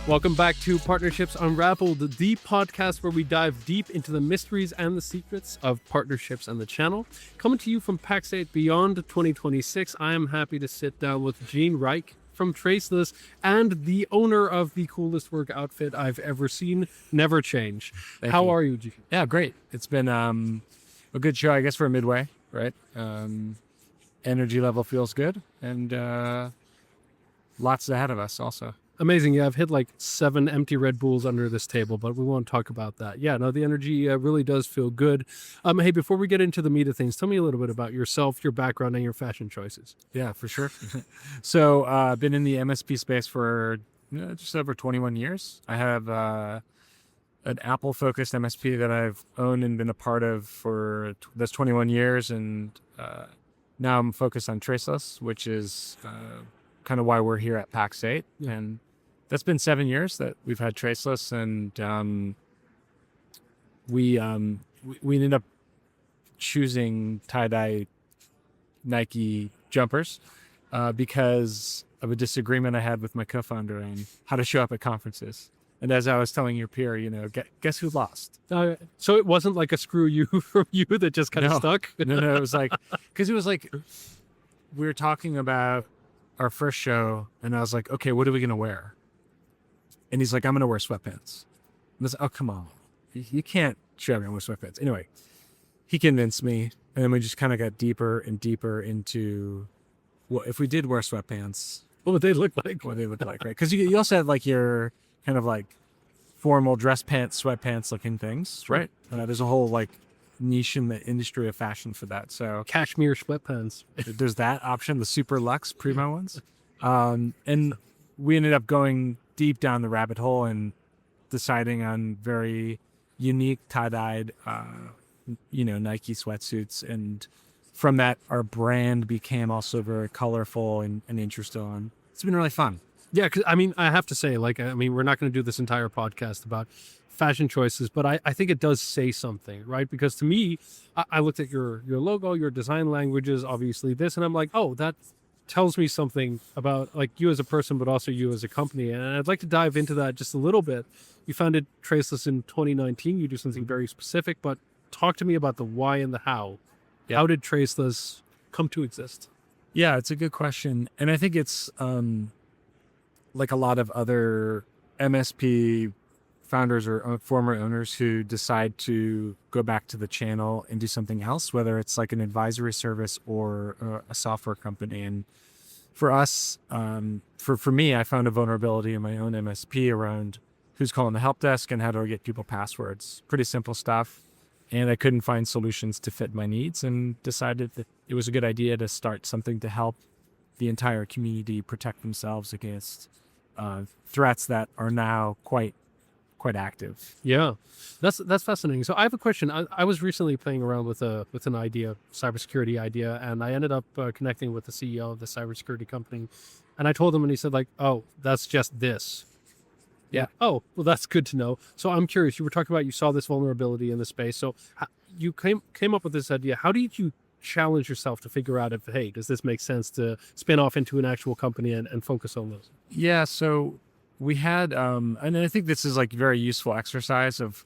Welcome back to Partnerships Unraveled, the podcast where we dive deep into the mysteries and the secrets of partnerships and the channel. Coming to you from Pax8 Beyond 2026, I am happy to sit down with Gene Reich from Traceless and the owner of the coolest work outfit I've ever seen, Never Change. How are you, Gene? Yeah, great. It's been a good show, I guess, for a midway, right? Energy level feels good, and lots ahead of us also. Amazing. Yeah, I've hit like 7 empty Red Bulls under this table, but we won't talk about that. Yeah, no, the energy really does feel good. Hey, before we get into the meat of things, tell me a little bit about yourself, your background, and your fashion choices. Yeah, for sure. So I've been in the MSP space for just over 21 years. I have an Apple-focused MSP that I've owned and been a part of for those 21 years, and now I'm focused on Traceless, which is kind of why we're here at Pax8. Yeah. And that's been 7 years that we've had Traceless, and we ended up choosing tie-dye Nike jumpers because of a disagreement I had with my co-founder on how to show up at conferences. And as I was telling your peer, guess who lost? So it wasn't like a screw you from you that just kind of stuck? No, it was like, because it was like, we were talking about our first show, and I was like, okay, what are we going to wear? And he's like, I'm going to wear sweatpants. And I was like, oh, come on. You can't show everyone with sweatpants. Anyway, he convinced me, and then we just kind of got deeper and deeper into, well, if we did wear sweatpants, What would they look like? what they look like, right? Because you also had like your kind of like formal dress pants, sweatpants looking things, right? There's a whole like niche in the industry of fashion for that. So Cashmere sweatpants. there's that option, the super luxe Primo ones. And we ended up going deep down the rabbit hole and deciding on very unique tie-dyed, Nike sweatsuits. And from that, our brand became also very colorful and interesting. It's been really fun. Yeah, because I have to say, we're not going to do this entire podcast about fashion choices, but I think it does say something, right? Because to me, I looked at your logo, your design languages, obviously this, and I'm like, oh, that tells me something about like you as a person, but also you as a company. And I'd like to dive into that just a little bit. You founded Traceless in 2019. You do something very specific, but talk to me about the why and the how. Yeah. How did Traceless come to exist? Yeah, it's a good question. And I think it's like a lot of other MSP founders or former owners who decide to go back to the channel and do something else, whether it's like an advisory service or a software company. And for us, for me, I found a vulnerability in my own MSP around who's calling the help desk and how do I get people passwords. Pretty simple stuff. And I couldn't find solutions to fit my needs and decided that it was a good idea to start something to help the entire community protect themselves against threats that are now quite active. Yeah, that's fascinating. So I have a question. I was recently playing around with an idea, cybersecurity idea, and I ended up connecting with the CEO of the cybersecurity company, and I told him, and he said like, "Oh, that's just this." Yeah. Oh, well, that's good to know. So I'm curious. You were talking about you saw this vulnerability in the space. So you came up with this idea. How did you challenge yourself to figure out if, hey, does this make sense to spin off into an actual company and focus on those? Yeah. So we had, and I think this is like very useful exercise of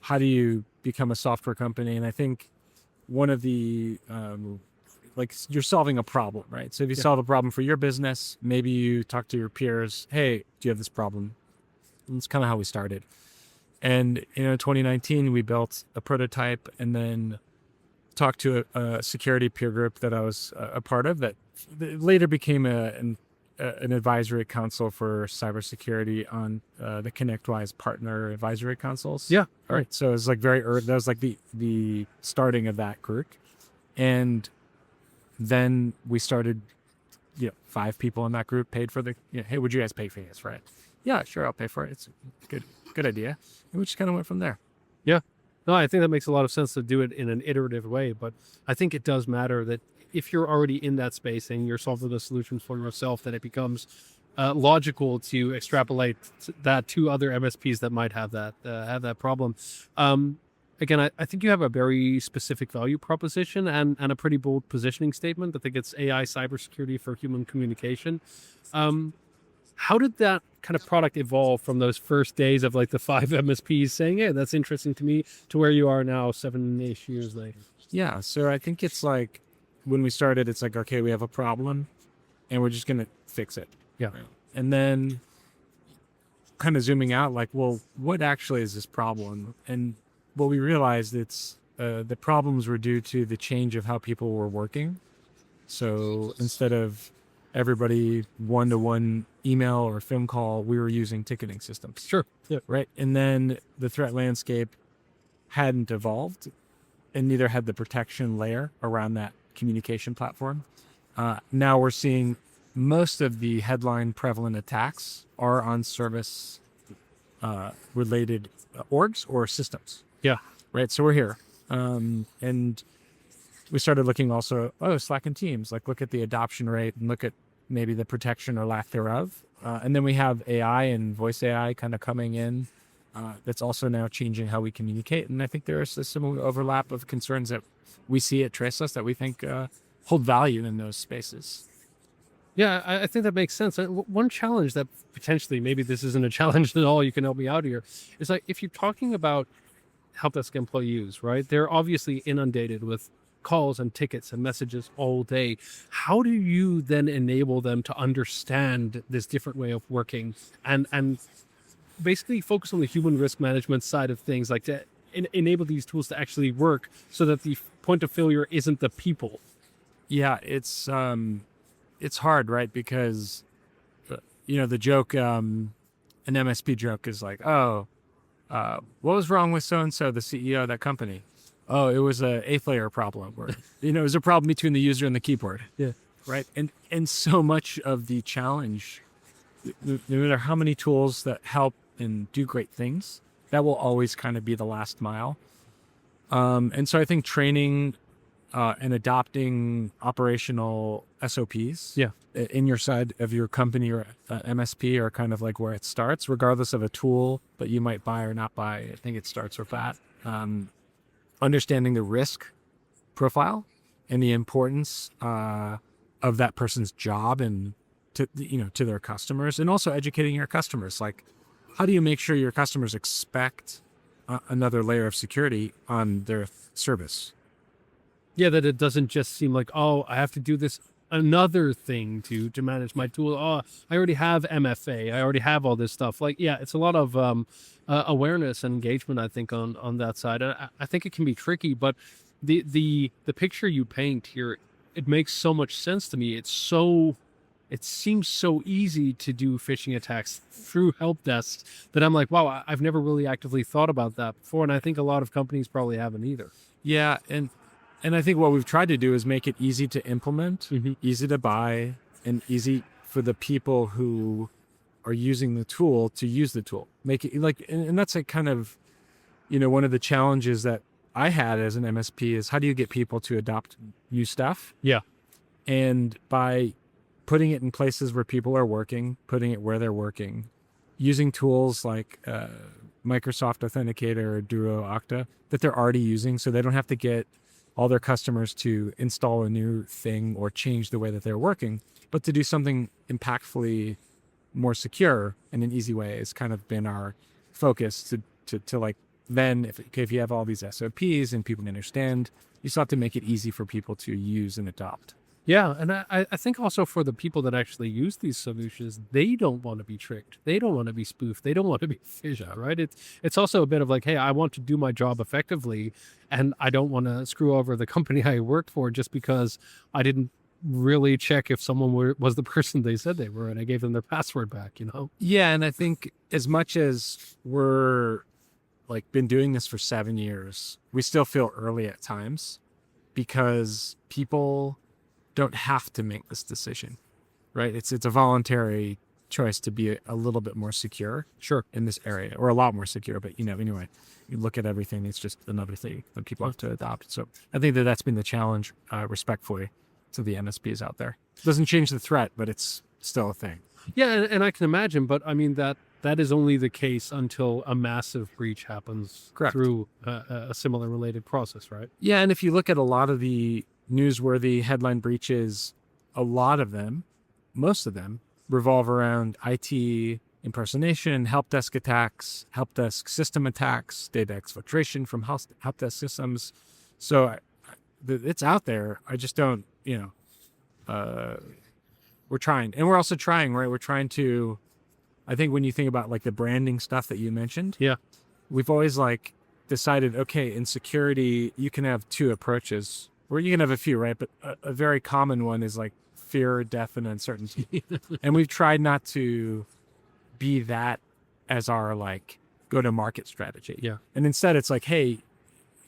how do you become a software company. And I think one of the, like you're solving a problem, right? So if you solve a problem for your business, maybe you talk to your peers, hey, do you have this problem? And that's kind of how we started. And in 2019, we built a prototype and then talked to a security peer group that I was a part of that later became an advisory council for cybersecurity on the ConnectWise partner advisory councils. Yeah. All right. So it was like very early. That was like the starting of that group. And then we started, 5 people in that group paid for the, hey, would you guys pay for this, right? Yeah, sure. I'll pay for it. It's a good idea. And we just kind of went from there. Yeah. No, I think that makes a lot of sense to do it in an iterative way, but I think it does matter that if you're already in that space and you're solving the solutions for yourself, then it becomes logical to extrapolate that to other MSPs that might have that problem. Again, I think you have a very specific value proposition and a pretty bold positioning statement. I think it's AI cybersecurity for human communication. How did that kind of product evolve from those first days of like the 5 MSPs saying, "Hey, that's interesting to me," to where you are now 7-ish years later? Yeah. So I think it's like when we started, it's like, okay, we have a problem and we're just going to fix it. Yeah. And then kind of zooming out, like, well, what actually is this problem? And what we realized, it's the problems were due to the change of how people were working. So instead of everybody one-to-one email or phone call, we were using ticketing systems. Sure. Yeah. Right. And then the threat landscape hadn't evolved, and neither had the protection layer around that communication platform. Now we're seeing most of the headline prevalent attacks are on service related orgs or systems. Yeah. Right. So we're here. And we started looking also, Slack and Teams, like look at the adoption rate and look at maybe the protection or lack thereof. And then we have AI and voice AI kind of coming in. That's also now changing how we communicate. And I think there's a similar overlap of concerns that we see at Traceless that we think hold value in those spaces. Yeah, I think that makes sense. One challenge that potentially, maybe this isn't a challenge at all, you can help me out here, is like if you're talking about help desk employees, right? They're obviously inundated with calls and tickets and messages all day. How do you then enable them to understand this different way of working and basically focus on the human risk management side of things, like to enable these tools to actually work so that the point of failure isn't the people? Yeah, it's hard, right? Because the joke, an MSP joke is like, what was wrong with so and so, the CEO of that company? Oh, it was a 8th layer problem, or it was a problem between the user and the keyboard. Yeah, right. And so much of the challenge, no matter how many tools that help and do great things, that will always kind of be the last mile. And so I think training and adopting operational SOPs in your side of your company or MSP are kind of like where it starts, regardless of a tool that you might buy or not buy. I think it starts with that. Understanding the risk profile and the importance of that person's job and to their customers, and also educating your customers. Like, how do you make sure your customers expect another layer of security on their service? Yeah, that it doesn't just seem like, oh, I have to do this another thing to manage my tool. Oh, I already have MFA. I already have all this stuff. Like, yeah, it's a lot of awareness and engagement, I think, on that side. And I think it can be tricky, but the picture you paint here, it makes so much sense to me. It seems so easy to do phishing attacks through help desks that I'm like, wow, I've never really actively thought about that before. And I think a lot of companies probably haven't either. Yeah, and I think what we've tried to do is make it easy to implement, easy to buy, and easy for the people who are using the tool to use the tool. Make it like, and that's a kind of, one of the challenges that I had as an MSP is how do you get people to adopt new stuff? Yeah. And by putting it in places where people are working, putting it where they're working, using tools like Microsoft Authenticator or Duo Okta that they're already using, so they don't have to get all their customers to install a new thing or change the way that they're working, but to do something impactfully more secure in an easy way has kind of been our focus to like, then if you have all these SOPs and people understand, you still have to make it easy for people to use and adopt. Yeah, and I think also for the people that actually use these solutions, they don't want to be tricked. They don't want to be spoofed. They don't want to be phished, right? It's also a bit of like, hey, I want to do my job effectively, and I don't want to screw over the company I worked for just because I didn't really check if someone was the person they said they were, and I gave them their password back, Yeah, and I think as much as we're like been doing this for 7 years, we still feel early at times because people don't have to make this decision, right? It's a voluntary choice to be a little bit more secure, in this area, or a lot more secure. But anyway, you look at everything; it's just another thing that people have to adopt. So I think that's been the challenge, respectfully, to the MSPs out there. It doesn't change the threat, but it's still a thing. Yeah, and I can imagine, but I mean that is only the case until a massive breach happens through a similar related process, right? Yeah, and if you look at a lot of the newsworthy headline breaches, a lot of them, most of them, revolve around IT impersonation, help desk attacks, help desk system attacks, data exfiltration from help desk systems. So it's out there. I just don't, we're trying. And we're also trying, right? We're trying to, I think when you think about like the branding stuff that you mentioned, Yeah. we've always like decided, okay, in security, you can have two approaches, or you can have a few, right? But a very common one is like fear, death, and uncertainty. And we've tried not to be that as our like go-to-market strategy. Yeah. And instead it's like, hey,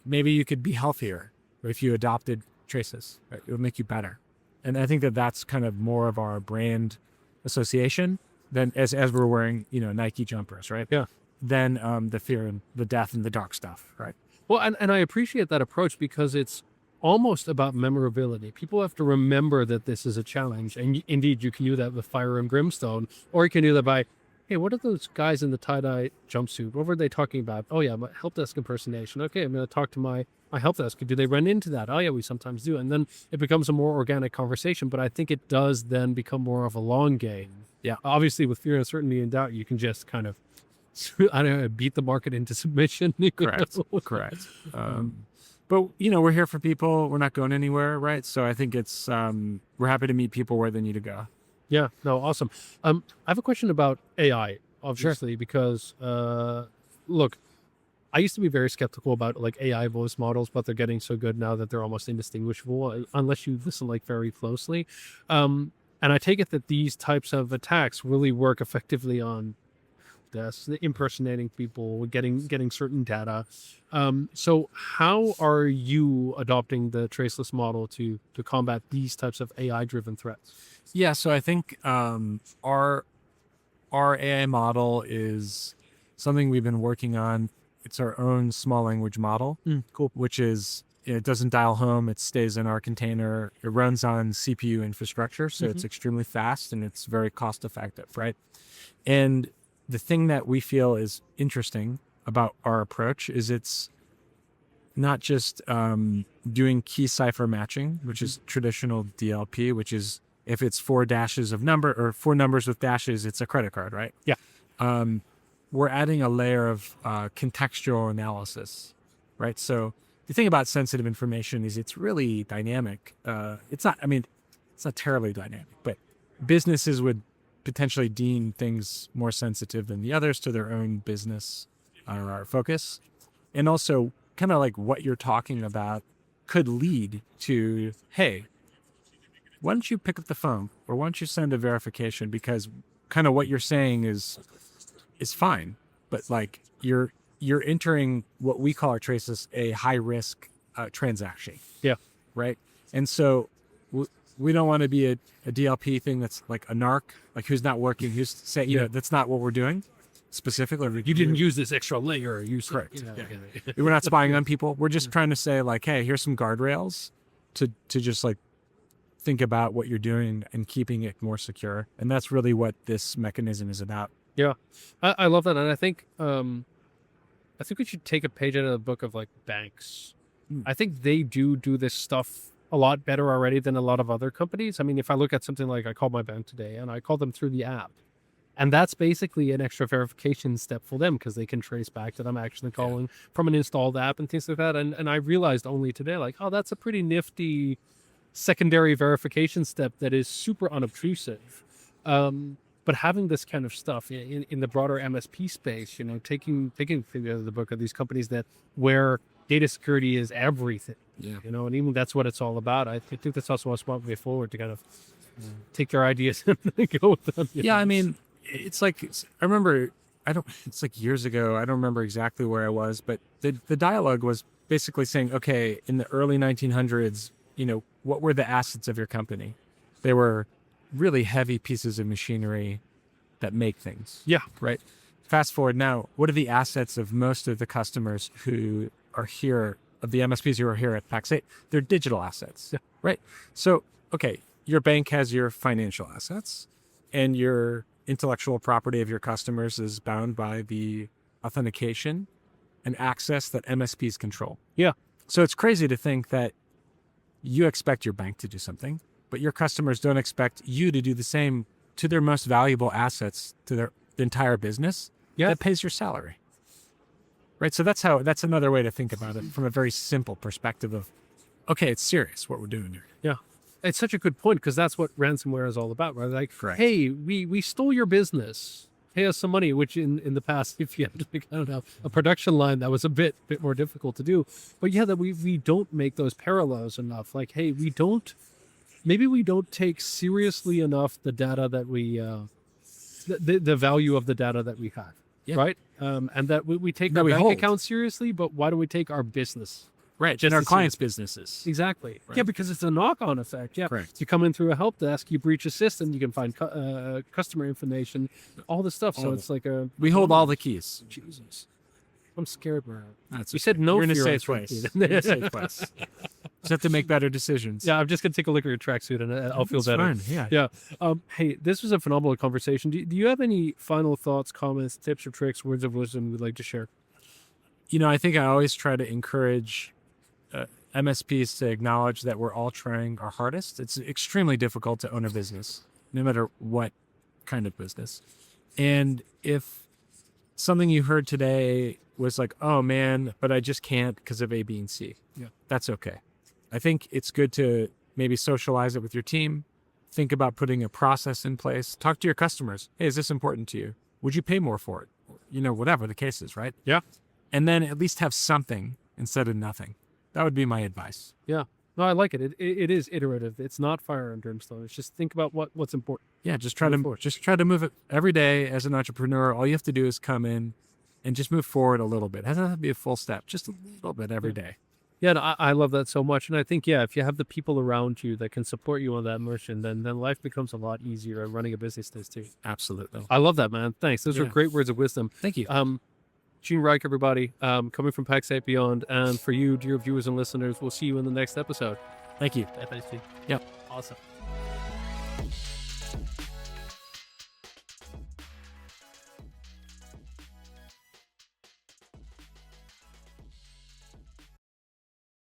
maybe you could be healthier if you adopted Traceless, right? It would make you better. And I think that that's kind of more of our brand association than as we're wearing, Nike jumpers, right? Yeah. Than the fear and the death and the dark stuff, right? Well, and I appreciate that approach because it's almost about memorability. People have to remember that this is a challenge. And indeed, you can do that with fire and brimstone, or you can do that by, hey, what are those guys in the tie-dye jumpsuit? What were they talking about? Oh, yeah, my help desk impersonation. Okay, I'm going to talk to my help desk. Do they run into that? Oh, yeah, we sometimes do. And then it becomes a more organic conversation. But I think it does then become more of a long game. Yeah. Obviously, with fear, uncertainty, and doubt, you can just kind of, I don't know, beat the market into submission. Correct. But, we're here for people. We're not going anywhere, right? So I think it's, we're happy to meet people where they need to go. Yeah, no, awesome. I have a question about AI, obviously, because, look, I used to be very skeptical about like AI voice models, but they're getting so good now that they're almost indistinguishable unless you listen like very closely. And I take it that these types of attacks really work effectively on this, impersonating people, getting certain data. So how are you adopting the Traceless model to combat these types of AI-driven threats? Yeah, so I think our AI model is something we've been working on. It's our own small language model, Cool. which is, it doesn't dial home. It stays in our container. It runs on CPU infrastructure, so it's extremely fast and it's very cost effective, right? And the thing that we feel is interesting about our approach is it's not just doing key cipher matching, which is traditional DLP, which is if it's 4 dashes of number or 4 numbers with dashes, it's a credit card, right? Yeah. We're adding a layer of contextual analysis, right? So the thing about sensitive information is it's really dynamic. It's not terribly dynamic, but businesses would potentially deem things more sensitive than the others to their own business or focus. And also kind of like what you're talking about could lead to, hey, why don't you pick up the phone or why don't you send a verification? Because kind of what you're saying is fine, but like you're entering what we call our Traceless a high risk transaction. Yeah. Right. And so we don't want to be a DLP thing that's like a narc, like who's not working, who's saying, that's not what we're doing specifically. You didn't use this extra layer. Correct. We're not spying on people. We're just trying to say like, hey, here's some guardrails to just like think about what you're doing and keeping it more secure. And that's really what this mechanism is about. Yeah, I love that. And I think we should take a page out of the book of like banks. I think they do this stuff a lot better already than a lot of other companies. I mean, if I look at something like I called my bank today and I called them through the app, and that's basically an extra verification step for them because they can trace back that I'm actually calling from an installed app and things like that. And I realized only today, like, oh, that's a pretty nifty secondary verification step that is super unobtrusive. But having this kind of stuff in the broader MSP space, taking the book of these companies where data security is everything, and even that's what it's all about. I think that's also a smart way forward to kind of take their ideas and go with them. I mean, it's like, I remember, it's like years ago, I don't remember exactly where I was, but the dialogue was basically saying, okay, in the early 1900s, what were the assets of your company? They were really heavy pieces of machinery that make things. Yeah. Right. Fast forward now, what are the assets of most of the customers who are here, of the MSPs who are here at Pax8? They're digital assets. Yeah. Right. So, okay, your bank has your financial assets and your intellectual property of your customers is bound by the authentication and access that MSPs control. Yeah. So it's crazy to think that you expect your bank to do something, but your customers don't expect you to do the same to their most valuable assets, to their entire business, that pays your salary. Right. So that's another way to think about it from a very simple perspective of, okay, it's serious what we're doing here. Yeah. It's such a good point, because that's what ransomware is all about, right? Like, Correct. hey, we stole your business. Pay us some money, which in the past, if you had to pick out a production line, that was a bit more difficult to do. But yeah, that we don't make those parallels enough. Like, hey, maybe we don't take seriously enough the data that we, the value of the data that we have, right? And that we take our bank account seriously, but why do we take our business? Right, and our clients' businesses. Exactly. Right. Yeah, because it's a knock-on effect. Yeah. Correct. You come in through a help desk, you breach a system, you can find customer information, all this stuff. So it's like we hold all the keys. Jesus. I'm scared, man. That's You said no. You're in a fear safe on place. screen. You're in a safe place. Just have to make better decisions. Yeah, I'm just gonna take a look at your tracksuit and I'll feel That's better. fine. Yeah. Yeah. Hey, this was a phenomenal conversation. Do you have any final thoughts, comments, tips, or tricks, words of wisdom you'd like to share? I think I always try to encourage MSPs to acknowledge that we're all trying our hardest. It's extremely difficult to own a business, no matter what kind of business. And if something you heard today was like, oh man, but I just can't because of A, B, and C, that's okay. I think it's good to maybe socialize it with your team. Think about putting a process in place. Talk to your customers. Hey, is this important to you? Would you pay more for it? Whatever the case is, right? Yeah. And then at least have something instead of nothing. That would be my advice. Yeah. No, I like it. It is iterative. It's not fire and brimstone. It's just think about what's important. Yeah, just try to move it every day as an entrepreneur. All you have to do is come in and just move forward a little bit. It doesn't have to be a full step, just a little bit every day. Yeah, no, I love that so much. And I think, if you have the people around you that can support you on that mission, then life becomes a lot easier, and running a business does too. Absolutely. I love that, man. Thanks. Those are great words of wisdom. Thank you. Gene Reich, everybody, coming from Pax8 Beyond. And for you, dear viewers and listeners, we'll see you in the next episode. Thank you. FSP. Yep. Awesome.